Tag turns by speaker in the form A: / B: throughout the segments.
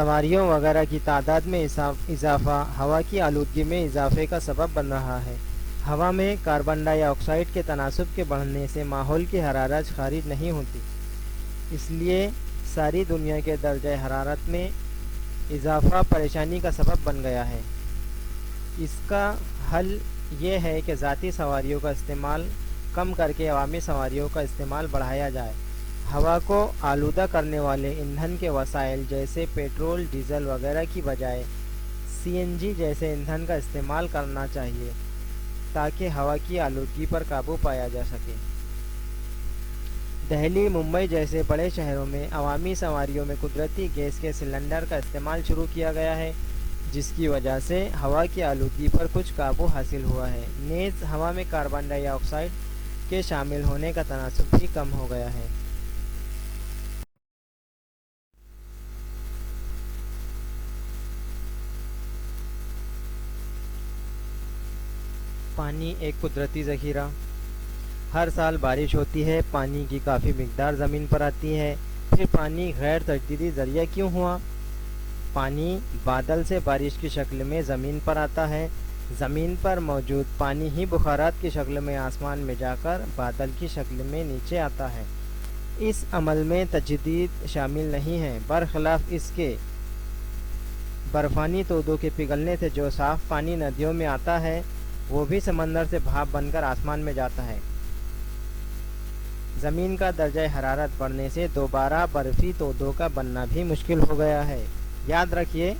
A: سواریوں وغیرہ کی تعداد میں اضافہ ہوا کی آلودگی میں اضافے کا سبب بن رہا ہے۔ ہوا میں کاربن ڈائی آکسائڈ کے تناسب کے بڑھنے سے ماحول کی حرارت خارج نہیں ہوتی، اس لیے ساری دنیا کے درجہ حرارت میں اضافہ پریشانی کا سبب بن گیا ہے۔ اس کا حل یہ ہے کہ ذاتی سواریوں کا استعمال کم کر کے عوامی سواریوں کا استعمال بڑھایا جائے۔ ہوا کو آلودہ کرنے والے ایندھن کے وسائل جیسے پیٹرول، ڈیزل وغیرہ کی بجائے سی این جی جیسے ایندھن کا استعمال کرنا چاہیے تاکہ ہوا کی آلودگی پر قابو پایا جا سکے۔ دہلی، ممبئی جیسے بڑے شہروں میں عوامی سواریوں میں قدرتی گیس کے سلنڈر کا استعمال شروع کیا گیا ہے، جس کی وجہ سے ہوا کی آلودگی پر کچھ قابو حاصل ہوا ہے۔ نیز ہوا میں کاربن ڈائی آکسائڈ کے شامل ہونے کا تناسب بھی کم ہو گیا ہے۔ پانی ایک قدرتی ذخیرہ۔ ہر سال بارش ہوتی ہے، پانی کی کافی مقدار زمین پر آتی ہے۔ پھر پانی غیر تجدیدی ذریعہ کیوں ہوا؟ پانی بادل سے بارش کی شکل میں زمین پر آتا ہے۔ زمین پر موجود پانی ہی بخارات کی شکل میں آسمان میں جا کر بادل کی شکل میں نیچے آتا ہے۔ اس عمل میں تجدید شامل نہیں ہے، برخلاف اس کے برفانی تودوں کے پگھلنے سے جو صاف پانی ندیوں میں آتا ہے وہ بھی سمندر سے بھاپ بن کر آسمان میں جاتا ہے۔ زمین کا درجہ حرارت بڑھنے سے دوبارہ برفی تودوں کا بننا بھی مشکل ہو گیا ہے۔ یاد رکھیے،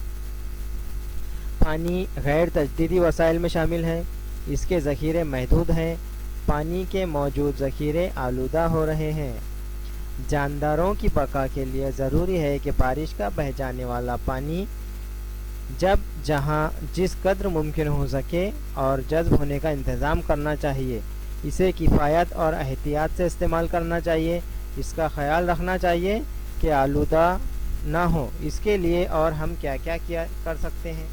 A: پانی غیر تجدیدی وسائل میں شامل ہے، اس کے ذخیرے محدود ہیں، پانی کے موجود ذخیرے آلودہ ہو رہے ہیں۔ جانداروں کی بقا کے لیے ضروری ہے کہ بارش کا بہہ جانے والا پانی جب جہاں جس قدر ممکن ہو سکے اور جذب ہونے کا انتظام کرنا چاہیے۔ اسے کفایت اور احتیاط سے استعمال کرنا چاہیے۔ اس کا خیال رکھنا چاہیے کہ آلودہ نہ ہو۔ اس کے لیے اور ہم کیا کر سکتے ہیں؟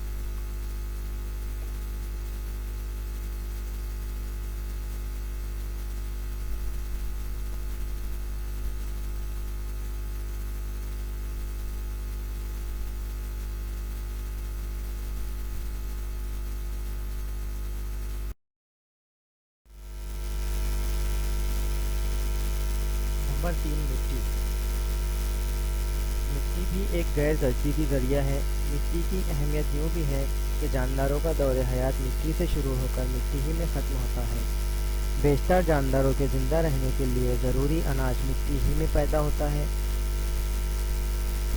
A: نمبر 3، مٹی۔ مٹی بھی ایک غیر تجدیدی ذریعہ ہے۔ مٹی کی اہمیت یوں بھی ہے کہ جانداروں کا دور حیات مٹی سے شروع ہو کر مٹی ہی میں ختم ہوتا ہے۔ بیشتر جانداروں کے زندہ رہنے کے لیے ضروری اناج مٹی ہی میں پیدا ہوتا ہے۔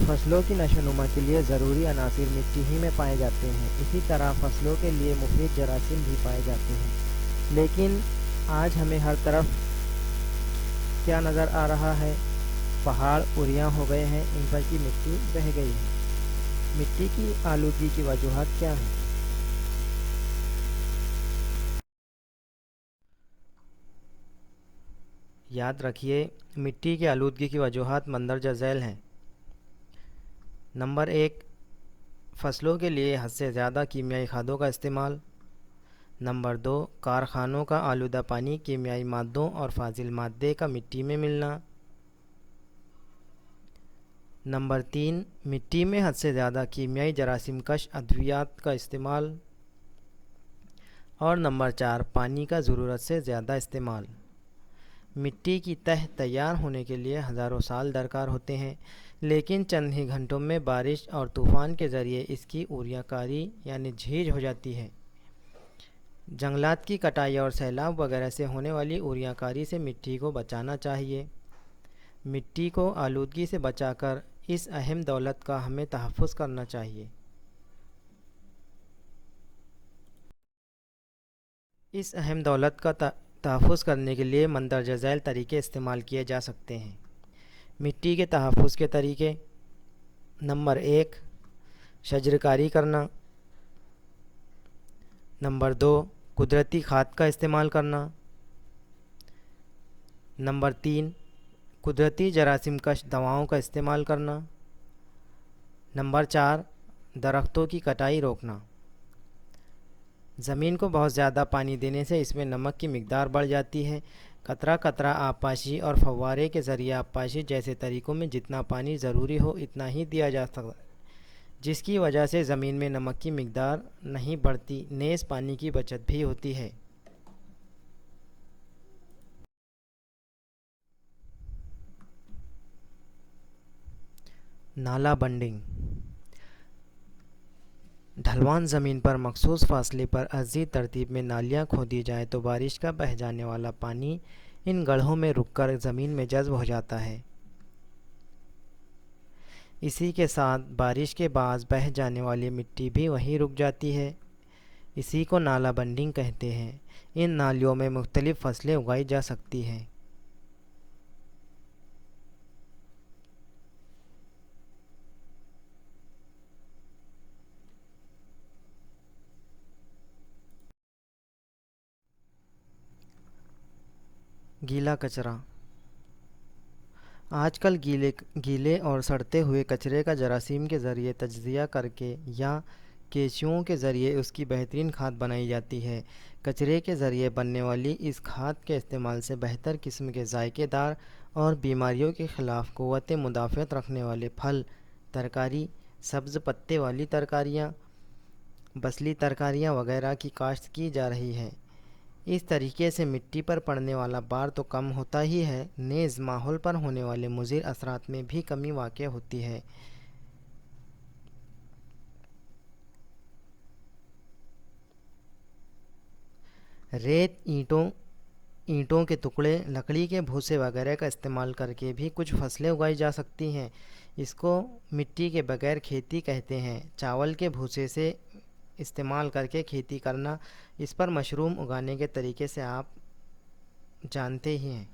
A: فصلوں کی نشو و نما کے لیے ضروری عناصر مٹی ہی میں پائے جاتے ہیں۔ اسی طرح فصلوں کے لیے مفید جراثیم بھی پائے جاتے ہیں۔ لیکن آج ہمیں ہر طرف کیا نظر آ رہا ہے؟ پہاڑ اوریاں ہو گئے ہیں، ان پر کی مٹی بہہ گئی ہے۔ مٹی کی آلودگی کی وجوہات کیا ہیں؟ یاد رکھیے، مٹی کی آلودگی کی وجوہات مندرجہ ذیل ہیں۔ نمبر 1، فصلوں کے لیے حد سے زیادہ کیمیائی کھادوں کا استعمال۔ نمبر 2، کارخانوں کا آلودہ پانی، کیمیائی مادوں اور فاضل مادے کا مٹی میں ملنا۔ نمبر 3، مٹی میں حد سے زیادہ کیمیائی جراثیم کش ادویات کا استعمال۔ اور نمبر 4، پانی کا ضرورت سے زیادہ استعمال۔ مٹی کی تہ تیار ہونے کے لیے ہزاروں سال درکار ہوتے ہیں، لیکن چند ہی گھنٹوں میں بارش اور طوفان کے ذریعے اس کی اوریاں کاری یعنی جھیج ہو جاتی ہے۔ جنگلات کی کٹائی اور سیلاب وغیرہ سے ہونے والی اوریاں کاری سے مٹی کو بچانا چاہیے۔ مٹی کو آلودگی سے بچا کر اس اہم دولت کا ہمیں تحفظ کرنا چاہیے۔ اس اہم دولت کا تحفظ کرنے کے لیے مندرجہ ذیل طریقے استعمال کیے جا سکتے ہیں۔ مٹی کے تحفظ کے طریقے۔ نمبر 1، شجرکاری کرنا۔ نمبر 2، قدرتی کھاد کا استعمال کرنا۔ نمبر 3، قدرتی جراثیم کش دواؤں کا استعمال کرنا۔ نمبر 4، درختوں کی کٹائی روکنا۔ زمین کو بہت زیادہ پانی دینے سے اس میں نمک کی مقدار بڑھ جاتی ہے۔ قطرہ قطرہ آبپاشی اور فوارے کے ذریعے آبپاشی جیسے طریقوں میں جتنا پانی ضروری ہو اتنا ہی دیا جا سکتا ہے۔ جس کی وجہ سے زمین میں نمک کی مقدار نہیں بڑھتی، نیز پانی کی بچت بھی ہوتی ہے۔ نالا بنڈنگ: ڈھلوان زمین پر مخصوص فاصلے پر عرضی ترتیب میں نالیاں کھودی جائیں تو بارش کا بہہ جانے والا پانی ان گڑھوں میں رک کر زمین میں جذب ہو جاتا ہے۔ اسی کے ساتھ بارش کے باعث بہہ جانے والی مٹی بھی وہیں رک جاتی ہے۔ اسی کو نالا بنڈنگ کہتے ہیں۔ ان نالیوں میں مختلف فصلیں اگائی جا سکتی ہیں۔ گیلا کچرا: آج کل گیلے اور سڑتے ہوئے کچرے کا جراثیم کے ذریعے تجزیہ کر کے یا کیچوؤں کے ذریعے اس کی بہترین کھاد بنائی جاتی ہے۔ کچرے کے ذریعے بننے والی اس کھاد کے استعمال سے بہتر قسم کے ذائقے دار اور بیماریوں کے خلاف قوت مدافعت رکھنے والے پھل، ترکاری، سبز پتے والی ترکاریاں، بسلی ترکاریاں وغیرہ کی کاشت کی جا رہی ہے۔ اس طریقے سے مٹی پر پڑنے والا بار تو کم ہوتا ہی ہے، نیز ماحول پر ہونے والے مضر اثرات میں بھی کمی واقع ہوتی ہے۔ ریت، اینٹوں کے ٹکڑے، لکڑی کے بھوسے وغیرہ کا استعمال کر کے بھی کچھ فصلیں اگائی جا سکتی ہیں۔ اس کو مٹی کے بغیر کھیتی کہتے ہیں۔ چاول کے بھوسے سے استعمال کر کے کھیتی کرنا، اس پر مشروم اگانے کے طریقے سے آپ جانتے ہی ہیں۔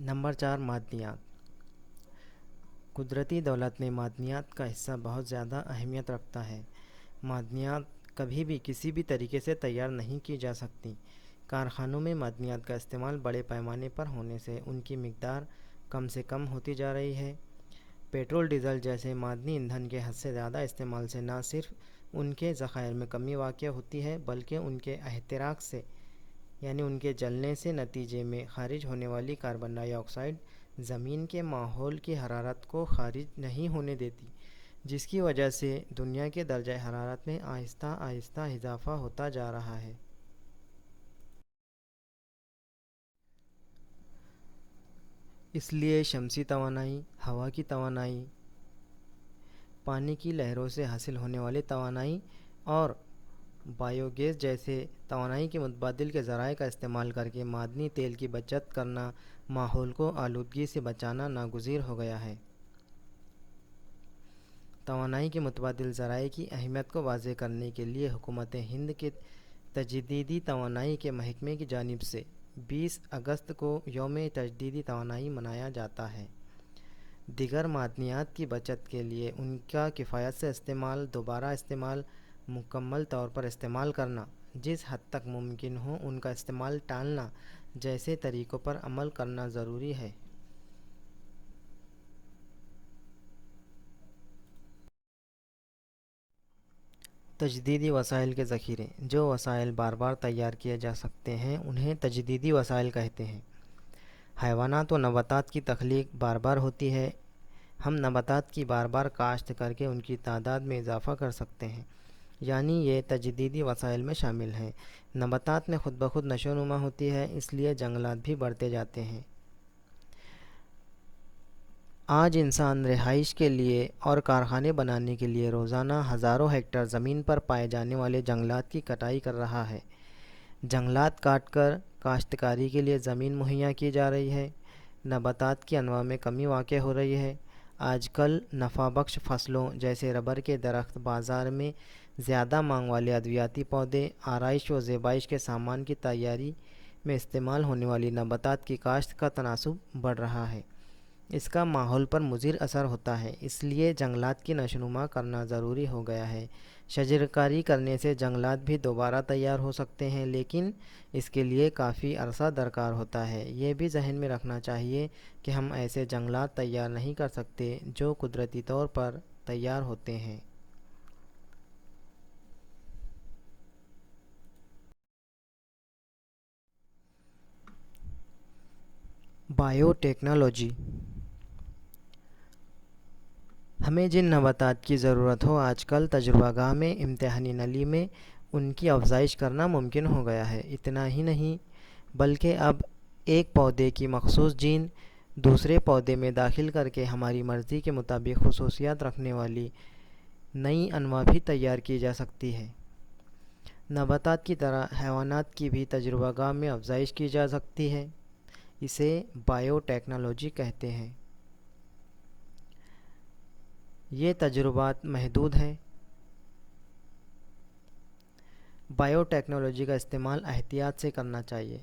A: نمبر 4، معدنیات۔ قدرتی دولت میں معدنیات کا حصہ بہت زیادہ اہمیت رکھتا ہے۔ معدنیات کبھی بھی کسی بھی طریقے سے تیار نہیں کی جا سکتی۔ کارخانوں میں معدنیات کا استعمال بڑے پیمانے پر ہونے سے ان کی مقدار کم سے کم ہوتی جا رہی ہے۔ پیٹرول، ڈیزل جیسے معدنی ایندھن کے حد سے زیادہ استعمال سے نہ صرف ان کے ذخائر میں کمی واقع ہوتی ہے بلکہ ان کے احتراق سے، یعنی ان کے جلنے سے نتیجے میں خارج ہونے والی کاربن ڈائی آکسائڈ زمین کے ماحول کی حرارت کو خارج نہیں ہونے دیتی، جس کی وجہ سے دنیا کے درجہ حرارت میں آہستہ آہستہ اضافہ ہوتا جا رہا ہے۔ اس لیے شمسی توانائی، ہوا کی توانائی، پانی کی لہروں سے حاصل ہونے والی توانائی اور بایو گیس جیسے توانائی کے متبادل کے ذرائع کا استعمال کر کے معدنی تیل کی بچت کرنا ماحول کو آلودگی سے بچانا ناگزیر ہو گیا ہے۔ توانائی کے متبادل ذرائع کی اہمیت کو واضح کرنے کے لیے حکومت ہند کے تجدیدی توانائی کے محکمے کی جانب سے 20 اگست کو یوم تجدیدی توانائی منایا جاتا ہے۔ دیگر معدنیات کی بچت کے لیے ان کا کفایت سے استعمال، دوبارہ استعمال، مکمل طور پر استعمال کرنا، جس حد تک ممکن ہو ان کا استعمال ٹالنا جیسے طریقوں پر عمل کرنا ضروری ہے۔ تجدیدی وسائل کے ذخیرے: جو وسائل بار بار تیار کیے جا سکتے ہیں انہیں تجدیدی وسائل کہتے ہیں۔ حیوانات و نباتات کی تخلیق بار بار ہوتی ہے۔ ہم نباتات کی بار بار کاشت کر کے ان کی تعداد میں اضافہ کر سکتے ہیں، یعنی یہ تجدیدی وسائل میں شامل ہیں۔ نباتات میں خود بخود نشو و نما ہوتی ہے، اس لیے جنگلات بھی بڑھتے جاتے ہیں۔ آج انسان رہائش کے لیے اور کارخانے بنانے کے لیے روزانہ ہزاروں ہیکٹر زمین پر پائے جانے والے جنگلات کی کٹائی کر رہا ہے۔ جنگلات کاٹ کر کاشتکاری کے لیے زمین مہیا کی جا رہی ہے۔ نباتات کی انواع میں کمی واقع ہو رہی ہے۔ آج کل نفع بخش فصلوں جیسے ربر کے درخت، بازار میں زیادہ مانگ والے ادویاتی پودے، آرائش و زیبائش کے سامان کی تیاری میں استعمال ہونے والی نباتات کی کاشت کا تناسب بڑھ رہا ہے۔ اس کا ماحول پر مضر اثر ہوتا ہے، اس لیے جنگلات کی نشوونما کرنا ضروری ہو گیا ہے۔ شجرکاری کرنے سے جنگلات بھی دوبارہ تیار ہو سکتے ہیں، لیکن اس کے لیے کافی عرصہ درکار ہوتا ہے۔ یہ بھی ذہن میں رکھنا چاہیے کہ ہم ایسے جنگلات تیار نہیں کر سکتے جو قدرتی طور پر تیار ہوتے ہیں۔ بائیو ٹیکنالوجی ہمیں جن نباتات کی ضرورت ہو آج کل تجربہ گاہ میں امتحانی نلی میں ان کی افزائش کرنا ممکن ہو گیا ہے۔ اتنا ہی نہیں بلکہ اب ایک پودے کی مخصوص جین دوسرے پودے میں داخل کر کے ہماری مرضی کے مطابق خصوصیات رکھنے والی نئی انواع بھی تیار کی جا سکتی ہے۔ نباتات کی طرح حیوانات کی بھی تجربہ گاہ میں افزائش کی جا سکتی ہے۔ اسے بائیو ٹیکنالوجی کہتے ہیں۔ یہ تجربات محدود ہیں۔ بائیو ٹیکنالوجی کا استعمال احتیاط سے کرنا چاہیے۔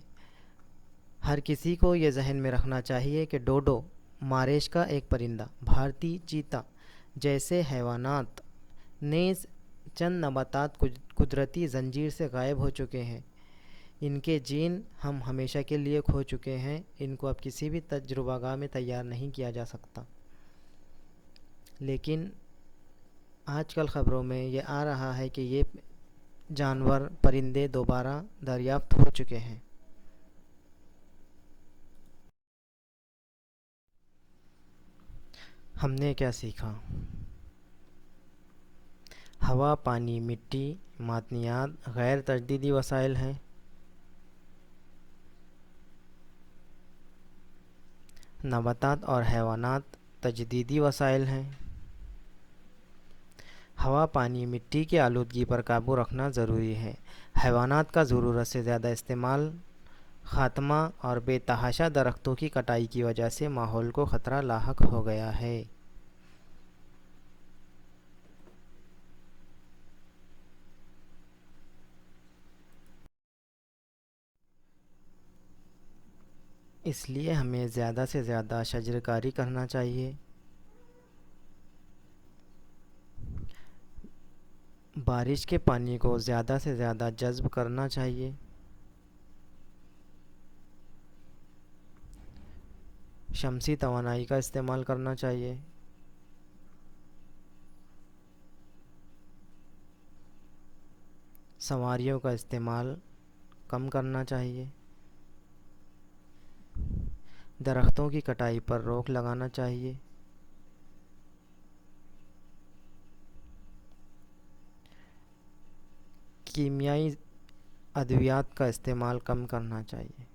A: ہر کسی کو یہ ذہن میں رکھنا چاہیے کہ ڈوڈو، ماریش کا ایک پرندہ، بھارتی چیتا جیسے حیوانات نیز چند نباتات قدرتی زنجیر سے غائب ہو چکے ہیں۔ ان کے جین ہم ہمیشہ کے لیے کھو چکے ہیں۔ ان کو اب کسی بھی تجربہ گاہ میں تیار نہیں کیا جا سکتا۔ لیکن آج کل خبروں میں یہ آ رہا ہے کہ یہ جانور پرندے دوبارہ دریافت ہو چکے ہیں۔ ہم نے کیا سیکھا؟ ہوا، پانی، مٹی، معدنیات غیر تجدیدی وسائل ہیں۔ نباتات اور حیوانات تجدیدی وسائل ہیں۔ ہوا، پانی، مٹی کی آلودگی پر قابو رکھنا ضروری ہے۔ حیوانات کا ضرورت سے زیادہ استعمال، خاتمہ اور بے تحاشا درختوں کی کٹائی کی وجہ سے ماحول کو خطرہ لاحق ہو گیا ہے۔ اس لیے ہمیں زیادہ سے زیادہ شجرکاری کرنا چاہیے۔ بارش کے پانی کو زیادہ سے زیادہ جذب کرنا چاہیے۔ شمسی توانائی کا استعمال کرنا چاہیے۔ سنواریوں کا استعمال کم کرنا چاہیے۔ درختوں کی کٹائی پر روک لگانا چاہیے۔ کیمیائی ادویات کا استعمال کم کرنا چاہیے۔